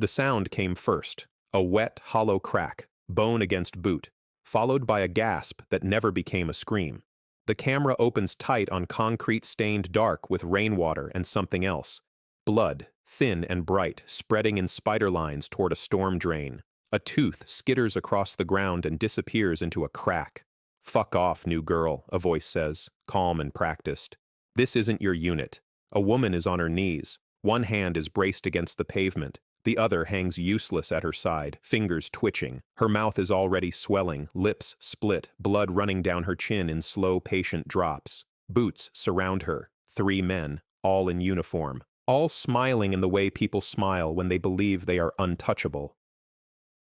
The sound came first, a wet, hollow crack, bone against boot, followed by a gasp that never became a scream. The camera opens tight on concrete stained dark with rainwater and something else. Blood, thin and bright, spreading in spider lines toward a storm drain. A tooth skitters across the ground and disappears into a crack. "Fuck off, new girl," a voice says, calm and practiced. "This isn't your unit." A woman is on her knees. One hand is braced against the pavement. The other hangs useless at her side, fingers twitching. Her mouth is already swelling, lips split, blood running down her chin in slow, patient drops. Boots surround her. 3 men, all in uniform. All smiling in the way people smile when they believe they are untouchable.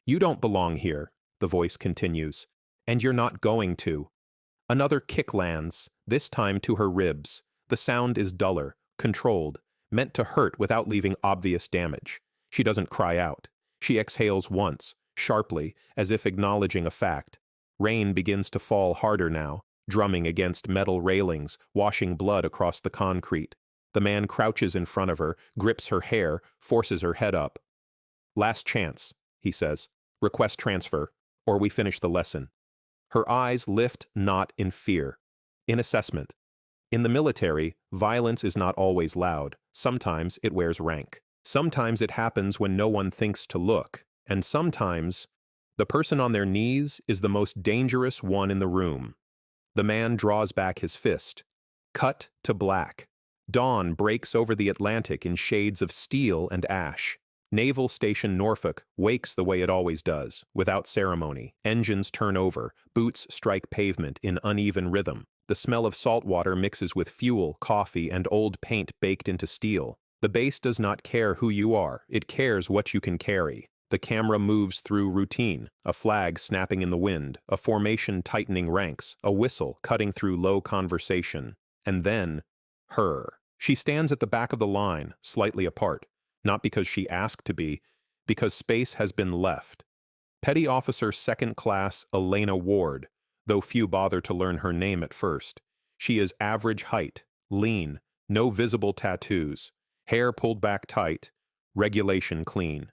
"You don't belong here," the voice continues, "and you're not going to." Another kick lands, this time to her ribs. The sound is duller, controlled, meant to hurt without leaving obvious damage. She doesn't cry out. She exhales once, sharply, as if acknowledging a fact. Rain begins to fall harder now, drumming against metal railings, washing blood across the concrete. The man crouches in front of her, grips her hair, forces her head up. "Last chance," he says. "Request transfer, or we finish the lesson." Her eyes lift not in fear, in assessment. In the military, violence is not always loud. Sometimes it wears rank. Sometimes it happens when no one thinks to look. And sometimes, the person on their knees is the most dangerous one in the room. The man draws back his fist. Cut to black. Dawn breaks over the Atlantic in shades of steel and ash. Naval Station Norfolk wakes the way it always does, without ceremony. Engines turn over, boots strike pavement in uneven rhythm. The smell of salt water mixes with fuel, coffee, and old paint baked into steel. The base does not care who you are, it cares what you can carry. The camera moves through routine, a flag snapping in the wind, a formation tightening ranks, a whistle cutting through low conversation. And then, her. She stands at the back of the line, slightly apart. Not because she asked to be, because space has been left. Petty Officer Second Class Elena Ward, though few bother to learn her name at first. She is average height, lean, no visible tattoos, hair pulled back tight, regulation clean.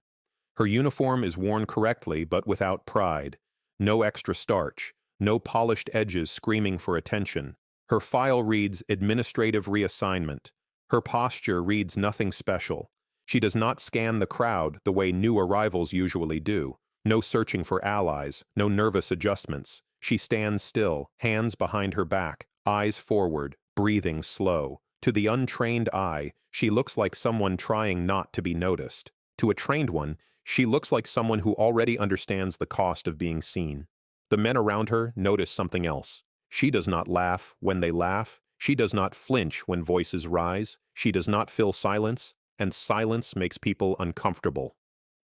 Her uniform is worn correctly but without pride. No extra starch, no polished edges screaming for attention. Her file reads administrative reassignment. Her posture reads nothing special. She does not scan the crowd the way new arrivals usually do. No searching for allies, no nervous adjustments. She stands still, hands behind her back, eyes forward, breathing slow. To the untrained eye, she looks like someone trying not to be noticed. To a trained one, she looks like someone who already understands the cost of being seen. The men around her notice something else. She does not laugh when they laugh. She does not flinch when voices rise. She does not fill silence, and silence makes people uncomfortable.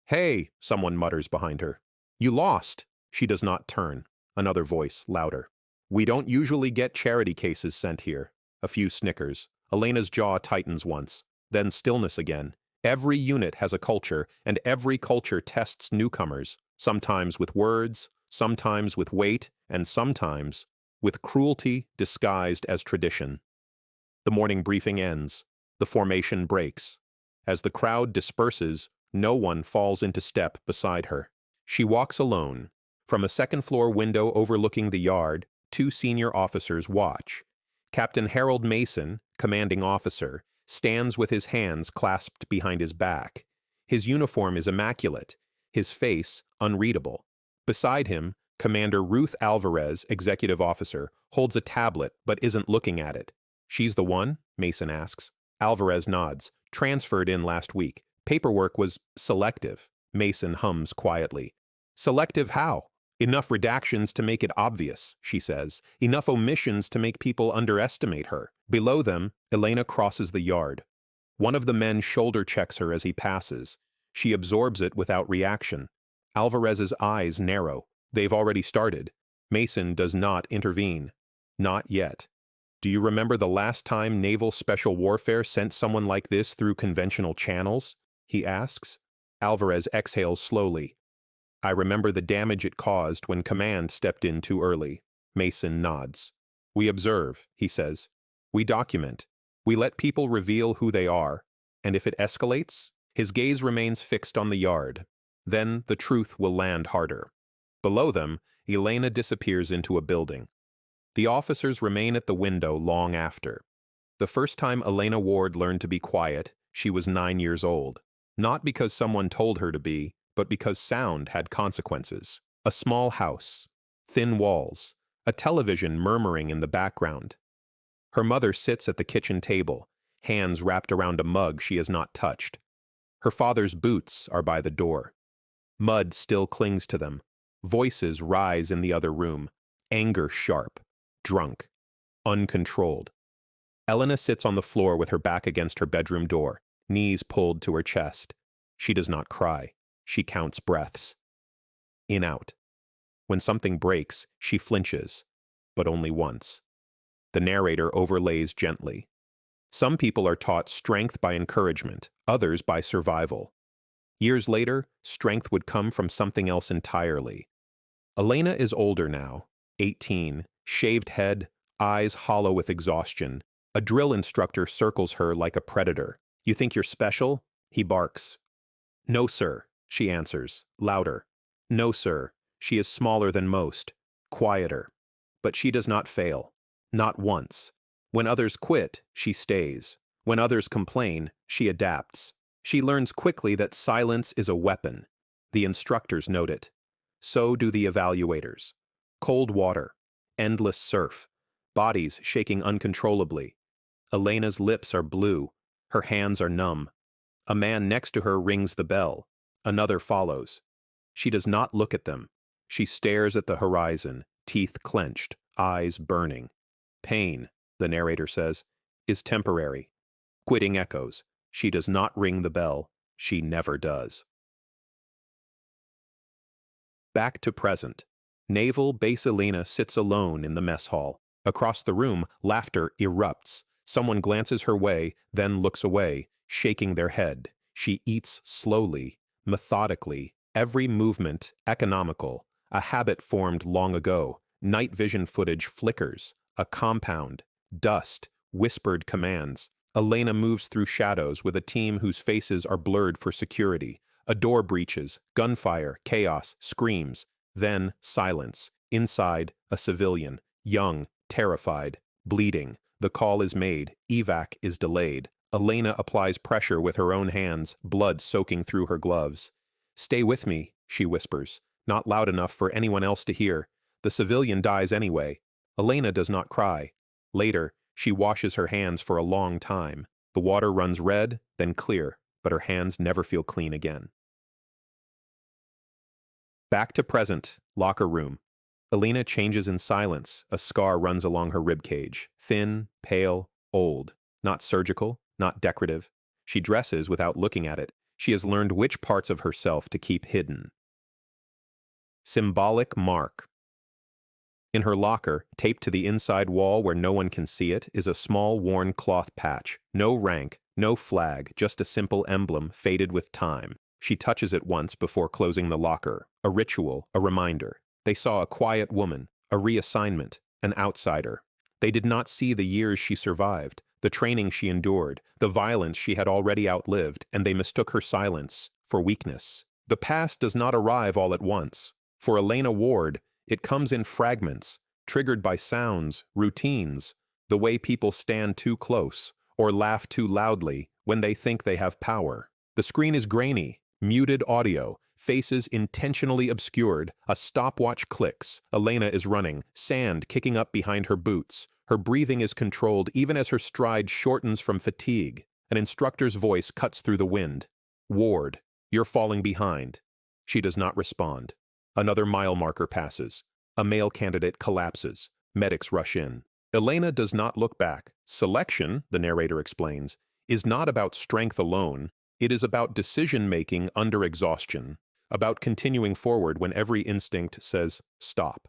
"Hey," someone mutters behind her. "You lost." She does not turn. Another voice, louder. "We don't usually get charity cases sent here." A few snickers. Elena's jaw tightens once. Then stillness again. Every unit has a culture, and every culture tests newcomers, sometimes with words, sometimes with weight, and sometimes with cruelty disguised as tradition. The morning briefing ends. The formation breaks. As the crowd disperses, no one falls into step beside her. She walks alone. From a second-floor window overlooking the yard, 2 senior officers watch. Captain Harold Mason, commanding officer, stands with his hands clasped behind his back. His uniform is immaculate, his face unreadable. Beside him, Commander Ruth Alvarez, executive officer, holds a tablet but isn't looking at it. "She's the one?" Mason asks. Alvarez nods. "Transferred in last week. Paperwork was selective." Mason hums quietly. "Selective how?" "Enough redactions to make it obvious," she says. "Enough omissions to make people underestimate her." Below them, Elena crosses the yard. One of the men shoulder checks her as he passes. She absorbs it without reaction. Alvarez's eyes narrow. They've already started. Mason does not intervene. Not yet. "Do you remember the last time Naval Special Warfare sent someone like this through conventional channels?" he asks. Alvarez exhales slowly. "I remember the damage it caused when command stepped in too early." Mason nods. "We observe," he says. "We document. We let people reveal who they are. And if it escalates, His gaze remains fixed on the yard. Then the truth will land harder. Below them, Elena disappears into a building. The officers remain at the window long after. The first time Elena Ward learned to be quiet, she was 9 years old. Not because someone told her to be, but because sound had consequences. A small house, thin walls, a television murmuring in the background. Her mother sits at the kitchen table, hands wrapped around a mug she has not touched. Her father's boots are by the door. Mud still clings to them. Voices rise in the other room, anger sharp, drunk, uncontrolled. Elena sits on the floor with her back against her bedroom door, knees pulled to her chest. She does not cry. She counts breaths. In, out. When something breaks, she flinches, but only once. The narrator overlays gently. Some people are taught strength by encouragement, others by survival. Years later, strength would come from something else entirely. Elena is older now, 18, shaved head, eyes hollow with exhaustion. A drill instructor circles her like a predator. "You think you're special?" He barks. "No, sir," she answers, louder. "No, sir." She is smaller than most, quieter. But she does not fail. Not once. When others quit, she stays. When others complain, she adapts. She learns quickly that silence is a weapon. The instructors note it. So do the evaluators. Cold water, endless surf, bodies shaking uncontrollably. Elena's lips are blue. Her hands are numb. A man next to her rings the bell. Another follows. She does not look at them. She stares at the horizon, teeth clenched, eyes burning. Pain, the narrator says, is temporary. Quitting echoes. She does not ring the bell. She never does. Back to present. Naval Base Elena sits alone in the mess hall. Across the room, laughter erupts. Someone glances her way, then looks away, shaking their head. She eats slowly, methodically, every movement economical, a habit formed long ago. Night vision footage flickers, a compound, dust, whispered commands. Elena moves through shadows with a team whose faces are blurred for security. A door breaches, gunfire, chaos, screams. Then silence. Inside, a civilian, young, terrified, bleeding. The call is made. Evac is delayed. Elena applies pressure with her own hands, blood soaking through her gloves. "Stay with me," she whispers, not loud enough for anyone else to hear. The civilian dies anyway. Elena does not cry. Later, she washes her hands for a long time. The water runs red, then clear, but her hands never feel clean again. Back to present, locker room. Elena changes in silence. A scar runs along her ribcage. Thin, pale, old. Not surgical, not decorative. She dresses without looking at it. She has learned which parts of herself to keep hidden. Symbolic mark. In her locker, taped to the inside wall where no one can see it, is a small worn cloth patch. No rank, no flag, just a simple emblem faded with time. She touches it once before closing the locker. A ritual, a reminder. They saw a quiet woman, a reassignment, an outsider. They did not see the years she survived, the training she endured, the violence she had already outlived, and they mistook her silence for weakness. The past does not arrive all at once. For Elena Ward, it comes in fragments, triggered by sounds, routines, the way people stand too close or laugh too loudly when they think they have power. The screen is grainy, muted audio, faces intentionally obscured, a stopwatch clicks. Elena is running, sand kicking up behind her boots. Her breathing is controlled even as her stride shortens from fatigue. An instructor's voice cuts through the wind. "Ward, you're falling behind." She does not respond. Another mile marker passes. A male candidate collapses. Medics rush in. Elena does not look back. Selection, the narrator explains, is not about strength alone. It is about decision-making under exhaustion, about continuing forward when every instinct says, stop.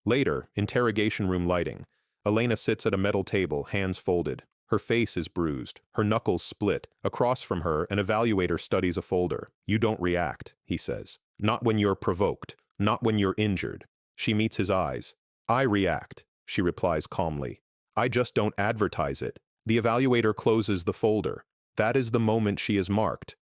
Later, interrogation room lighting. Elena sits at a metal table, hands folded. Her face is bruised, her knuckles split. Across from her, an evaluator studies a folder. "You don't react," he says. "Not when you're provoked, not when you're injured." She meets his eyes. "I react," she replies calmly. "I just don't advertise it." The evaluator closes the folder. That is the moment she is marked.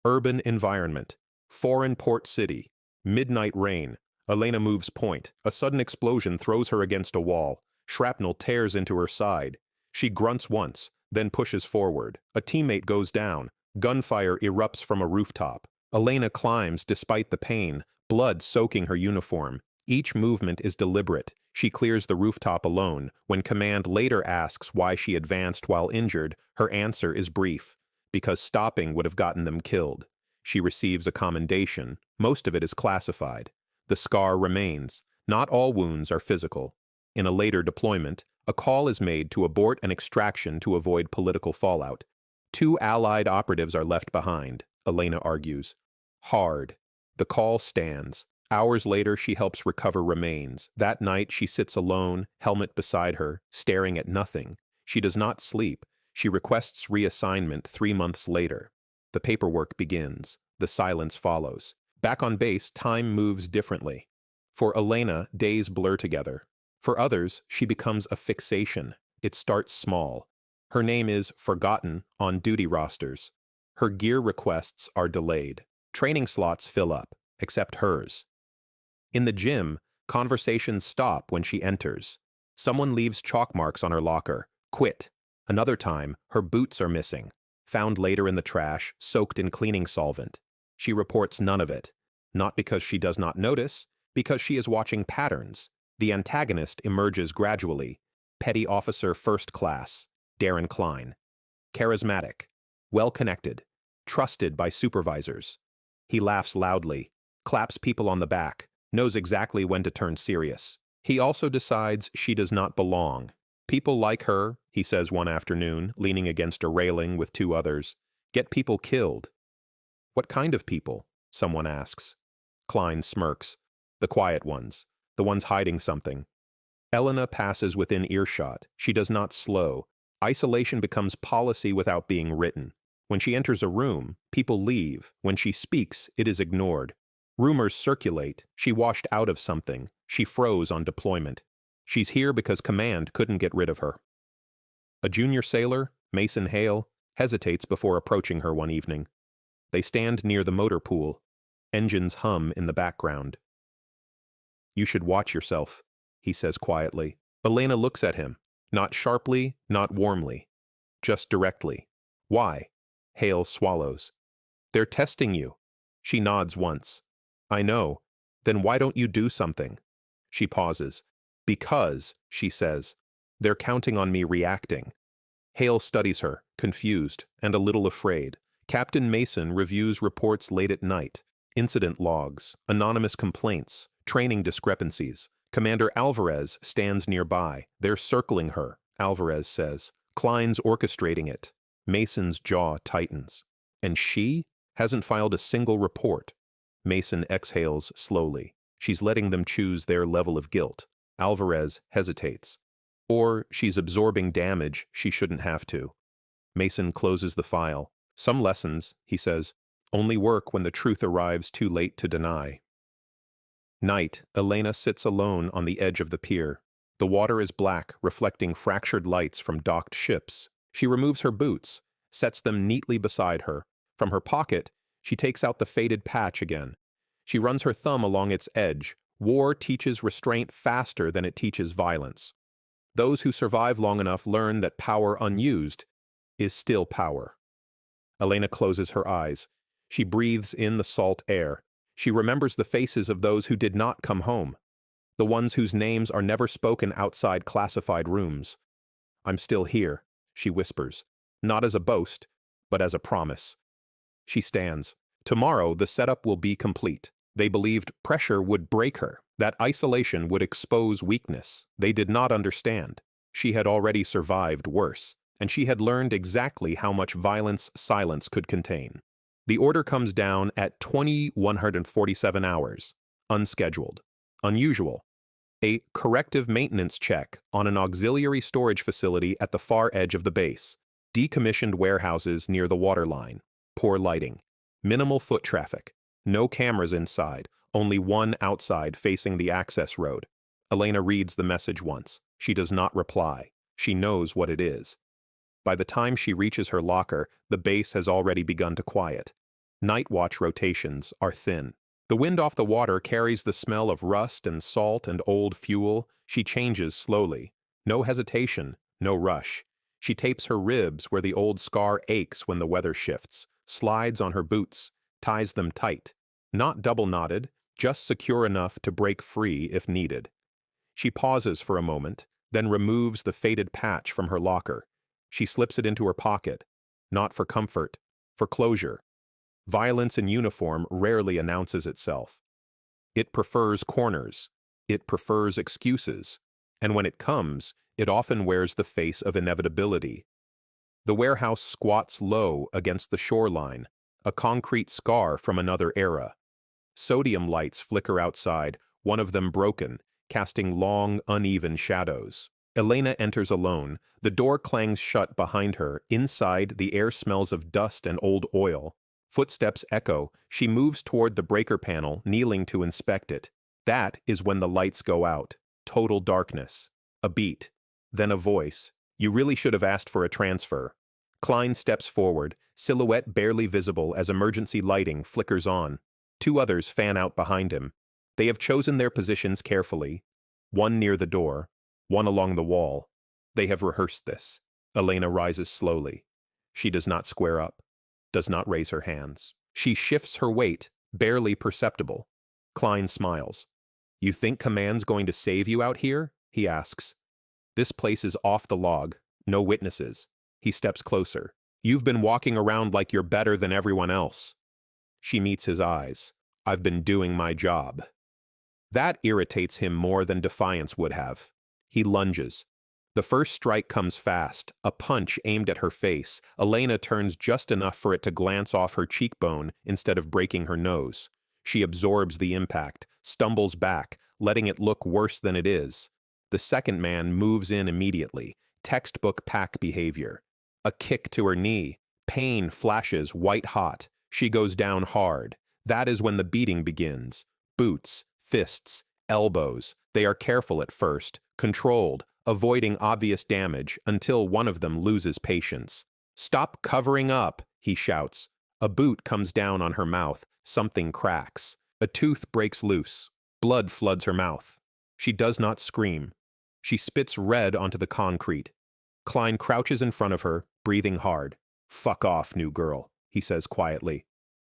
Urban environment. Foreign port city. Midnight rain. Elena moves point. A sudden explosion throws her against a wall. Shrapnel tears into her side. She grunts once, then pushes forward. A teammate goes down. Gunfire erupts from a rooftop. Elena climbs despite the pain, blood soaking her uniform. Each movement is deliberate. She clears the rooftop alone. When command later asks why she advanced while injured, her answer is brief: because stopping would have gotten them killed. She receives a commendation. Most of it is classified. The scar remains. Not all wounds are physical. In a later deployment, a call is made to abort an extraction to avoid political fallout. 2 Allied operatives are left behind, Elena argues. Hard. The call stands. Hours later, she helps recover remains. That night, she sits alone, helmet beside her, staring at nothing. She does not sleep. She requests reassignment 3 months later. The paperwork begins. The silence follows. Back on base, time moves differently. For Elena, days blur together. For others, she becomes a fixation. It starts small. Her name is forgotten on duty rosters. Her gear requests are delayed. Training slots fill up, except hers. In the gym, conversations stop when she enters. Someone leaves chalk marks on her locker. Quit. Another time, her boots are missing. Found later in the trash, soaked in cleaning solvent. She reports none of it. Not because she does not notice, because she is watching patterns. The antagonist emerges gradually. Petty Officer First Class, Darren Klein. Charismatic. Well-connected. Trusted by supervisors. He laughs loudly. Claps people on the back. Knows exactly when to turn serious. He also decides she does not belong. People like her, he says one afternoon, leaning against a railing with 2 others, get people killed. What kind of people? Someone asks. Klein smirks. The quiet ones. The ones hiding something. Elena passes within earshot. She does not slow. Isolation becomes policy without being written. When she enters a room, people leave. When she speaks, it is ignored. Rumors circulate. She washed out of something. She froze on deployment. She's here because command couldn't get rid of her. A junior sailor, Mason Hale, hesitates before approaching her one evening. They stand near the motor pool. Engines hum in the background. You should watch yourself, he says quietly. Elena looks at him, not sharply, not warmly, just directly. Why? Hale swallows. They're testing you. She nods once. I know. Then why don't you do something? She pauses. Because, she says, they're counting on me reacting. Hale studies her, confused and a little afraid. Captain Mason reviews reports late at night. Incident logs, anonymous complaints, training discrepancies. Commander Alvarez stands nearby. They're circling her, Alvarez says. Klein's orchestrating it. Mason's jaw tightens. And she hasn't filed a single report. Mason exhales slowly. She's letting them choose their level of guilt. Alvarez hesitates. Or she's absorbing damage she shouldn't have to. Mason closes the file. Some lessons, he says, only work when the truth arrives too late to deny. Night, Elena sits alone on the edge of the pier. The water is black, reflecting fractured lights from docked ships. She removes her boots, sets them neatly beside her. From her pocket, she takes out the faded patch again. She runs her thumb along its edge. War teaches restraint faster than it teaches violence. Those who survive long enough learn that power unused is still power. Elena closes her eyes. She breathes in the salt air. She remembers the faces of those who did not come home, the ones whose names are never spoken outside classified rooms. I'm still here, she whispers, not as a boast, but as a promise. She stands. Tomorrow, the setup will be complete. They believed pressure would break her, that isolation would expose weakness. They did not understand. She had already survived worse, and she had learned exactly how much violence silence could contain. The order comes down at 2147 hours, unscheduled, unusual. A corrective maintenance check on an auxiliary storage facility at the far edge of the base. Decommissioned warehouses near the waterline. Poor lighting. Minimal foot traffic. No cameras inside, only one outside facing the access road. Elena reads the message once. She does not reply. She knows what it is. By the time she reaches her locker, the base has already begun to quiet. Night watch rotations are thin. The wind off the water carries the smell of rust and salt and old fuel. She changes slowly. No hesitation, no rush. She tapes her ribs where the old scar aches when the weather shifts, slides on her boots, ties them tight. Not double-knotted, just secure enough to break free if needed. She pauses for a moment, then removes the faded patch from her locker. She slips it into her pocket, not for comfort, for closure. Violence in uniform rarely announces itself. It prefers corners. It prefers excuses. And when it comes, it often wears the face of inevitability. The warehouse squats low against the shoreline, a concrete scar from another era. Sodium lights flicker outside, one of them broken, casting long, uneven shadows. Elena enters alone. The door clangs shut behind her. Inside, the air smells of dust and old oil. Footsteps echo. She moves toward the breaker panel, kneeling to inspect it. That is when the lights go out. Total darkness. A beat. Then a voice. You really should have asked for a transfer. Klein steps forward, silhouette barely visible as emergency lighting flickers on. Two others fan out behind him. They have chosen their positions carefully. One near the door, one along the wall. They have rehearsed this. Elena rises slowly. She does not square up, does not raise her hands. She shifts her weight, barely perceptible. Klein smiles. You think command's going to save you out here? He asks. This place is off the log. No witnesses. He steps closer. You've been walking around like you're better than everyone else. She meets his eyes. I've been doing my job. That irritates him more than defiance would have. He lunges. The first strike comes fast, a punch aimed at her face. Elena turns just enough for it to glance off her cheekbone instead of breaking her nose. She absorbs the impact, stumbles back, letting it look worse than it is. The second man moves in immediately, textbook pack behavior. A kick to her knee. Pain flashes white hot. She goes down hard. That is when the beating begins. Boots, fists, elbows. They are careful at first, controlled, avoiding obvious damage until one of them loses patience. Stop covering up, he shouts. A boot comes down on her mouth. Something cracks. A tooth breaks loose. Blood floods her mouth. She does not scream. She spits red onto the concrete. Klein crouches in front of her, breathing hard. Fuck off, new girl, he says quietly.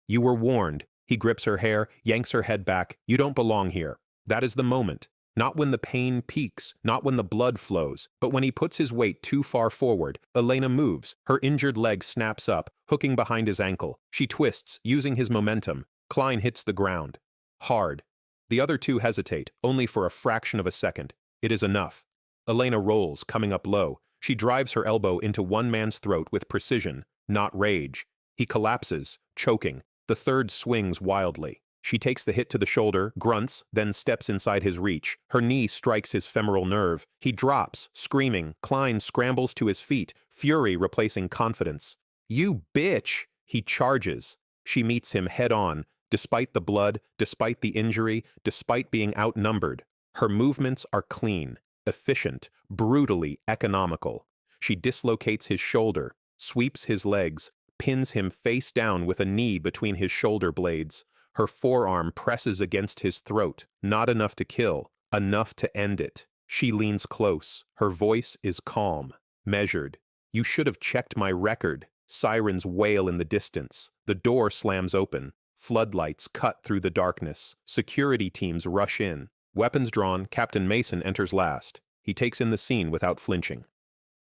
You were warned. He grips her hair, yanks her head back. You don't belong here. That is the moment. Not when the pain peaks, not when the blood flows, but when he puts his weight too far forward. Elena moves. Her injured leg snaps up, hooking behind his ankle. She twists, using his momentum. Klein hits the ground. Hard. The other two hesitate, only for a fraction of a second. It is enough. Elena rolls, coming up low. She drives her elbow into one man's throat with precision, not rage. He collapses, choking. The third swings wildly. She takes the hit to the shoulder, grunts, then steps inside his reach. Her knee strikes his femoral nerve. He drops, screaming. Klein scrambles to his feet, fury replacing confidence. You bitch! He charges. She meets him head-on, despite the blood, despite the injury, despite being outnumbered. Her movements are clean, efficient, brutally economical. She dislocates his shoulder, sweeps his legs, pins him face down with a knee between his shoulder blades. Her forearm presses against his throat, not enough to kill, enough to end it. She leans close. Her voice is calm, measured. You should have checked my record. Sirens wail in the distance. The door slams open. Floodlights cut through the darkness. Security teams rush in. Weapons drawn, Captain Mason enters last. He takes in the scene without flinching.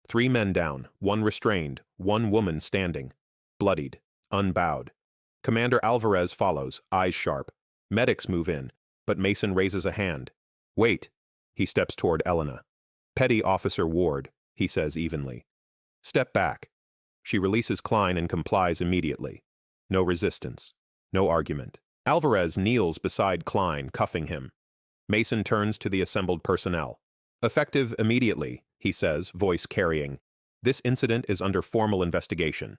3 men down, 1 restrained, 1 woman standing. Bloodied, unbowed. Commander Alvarez follows, eyes sharp. Medics move in, but Mason raises a hand. Wait. He steps toward Elena. Petty Officer Ward, he says evenly. Step back. She releases Klein and complies immediately. No resistance. No argument. Alvarez kneels beside Klein, cuffing him. Mason turns to the assembled personnel. Effective immediately, he says, voice carrying. This incident is under formal investigation.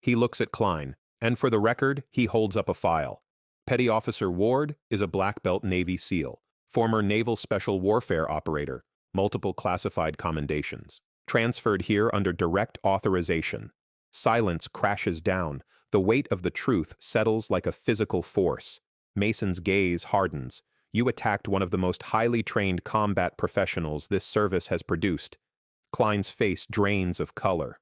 He looks at Klein, and for the record, he holds up a file. Petty Officer Ward is a Black Belt Navy SEAL, former Naval Special Warfare Operator, multiple classified commendations. Transferred here under direct authorization. Silence crashes down. The weight of the truth settles like a physical force. Mason's gaze hardens. You attacked one of the most highly trained combat professionals this service has produced. Klein's face drains of color.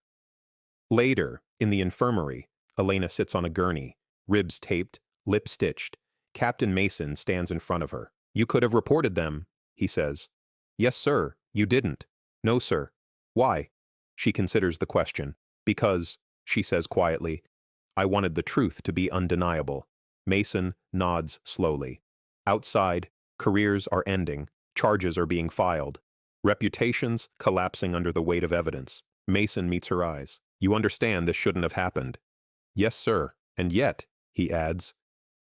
Later, in the infirmary, Elena sits on a gurney, ribs taped, lip stitched. Captain Mason stands in front of her. You could have reported them, he says. Yes, sir, you didn't. No, sir. Why? She considers the question. Because, she says quietly, I wanted the truth to be undeniable. Mason nods slowly. Outside, careers are ending, charges are being filed, reputations collapsing under the weight of evidence. Mason meets her eyes. You understand this shouldn't have happened. Yes, sir. And yet, he adds,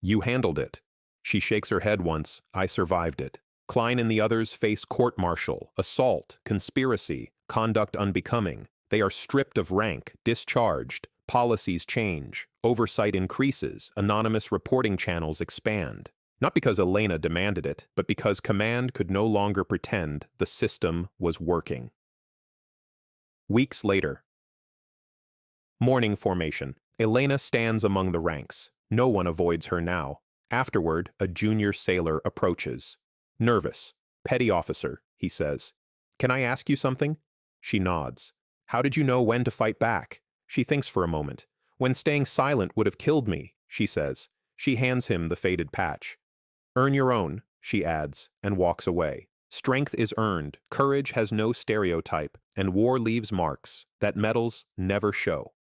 you handled it. She shakes her head once. I survived it. Klein and the others face court-martial, assault, conspiracy, conduct unbecoming. They are stripped of rank, discharged, policies change, oversight increases, anonymous reporting channels expand. Not because Elena demanded it, but because command could no longer pretend the system was working. Weeks later. Morning formation. Elena stands among the ranks. No one avoids her now. Afterward, a junior sailor approaches. Nervous. Petty officer, he says. Can I ask you something? She nods. How did you know when to fight back? She thinks for a moment. When staying silent would have killed me, she says. She hands him the faded patch. Earn your own, she adds, and walks away. Strength is earned, courage has no stereotype, and war leaves marks that medals never show.